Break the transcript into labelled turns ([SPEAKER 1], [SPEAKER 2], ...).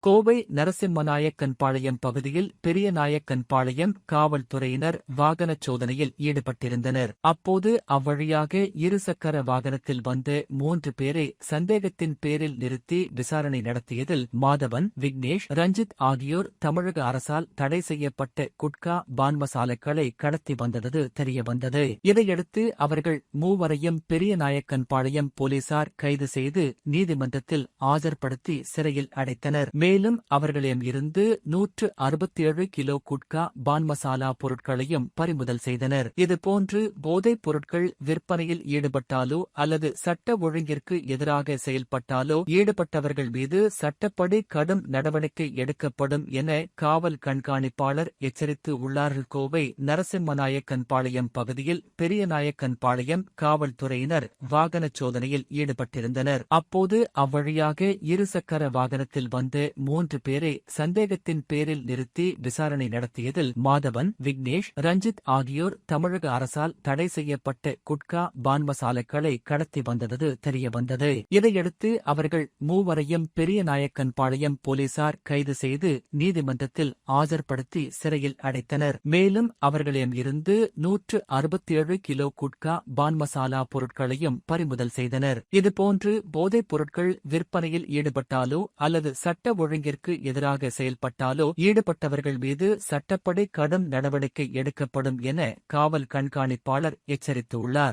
[SPEAKER 1] கோவை நரசிம்மநாயக்கன்பாளையம் பகுதியில் பெரியநாயக்கன்பாளையம் காவல்துறையினர் வாகனச் சோதனையில் ஈடுபட்டிருந்தனர். அப்போது அவ்வழியாக இருசக்கர வாகனத்தில் வந்த 3 பேரை சந்தேகத்தின் பேரில் நிறுத்தி விசாரணை நடத்தியதில் மாதவன், விக்னேஷ், ரஞ்சித் ஆகியோர் தமிழக அரசால் தடை செய்யப்பட்ட குட்கா, பான் மசாலாக்களை கடத்தி வந்தது தெரியவந்தது. இதையடுத்து அவர்கள் மூவரையும் பெரியநாயக்கன்பாளையம் போலீசார் கைது செய்து நீதிமன்றத்தில் ஆஜர்படுத்தி சிறையில் அடைத்தனர். மேலும் அவர்களிடம் இருந்து 167 கிலோ குட்கா, பான் மசாலா பொருட்களையும் பறிமுதல் செய்தனர். இதுபோன்று போதைப் பொருட்கள் விற்பனையில் ஈடுபட்டாலோ அல்லது சட்ட ஒழுங்கிற்கு எதிராக செயல்பட்டாலோ ஈடுபட்டவர்கள் மீது சட்டப்படி கடும் நடவடிக்கை எடுக்கப்படும் என காவல் கண்காணிப்பாளர் எச்சரித்து உள்ளார். கோவை நரசிம்மநாயக்கன்பாளையம் பகுதியில் பெரியநாயக்கன்பாளையம் காவல்துறையினர் வாகனச் சோதனையில் ஈடுபட்டிருந்தனர். அப்போது அவ்வழியாக இருசக்கர வாகனத்தில் வந்த 3 பேரை சந்தேகத்தின் பேரில் நிறுத்தி விசாரணை நடத்தியதில் மாதவன், விக்னேஷ், ரஞ்சித் ஆகியோர் தமிழக அரசால் தடை செய்யப்பட்ட குட்கா, பான் மசாலாக்களை கடத்தி வந்தது தெரியவந்தது. இதையடுத்து அவர்கள் மூவரையும் பெரியநாயக்கன்பாளையம் போலீசார் கைது செய்து நீதிமன்றத்தில் ஆஜர்படுத்தி சிறையில் அடைத்தனர். மேலும் அவர்களிடம் இருந்து 167 கிலோ குட்கா, பான் மசாலா பொருட்களையும் பறிமுதல் செய்தனர். இதுபோன்று போதைப் பொருட்கள் விற்பனையில் ஈடுபட்டாலோ அல்லது சட்ட ஒழுங்கிற்கு எதிராக செயல்பட்டாலோ ஈடுபட்டவர்கள் மீது சட்டப்படி கடும் நடவடிக்கை எடுக்கப்படும் என காவல் கண்காணிப்பாளர் எச்சரித்துள்ளார்.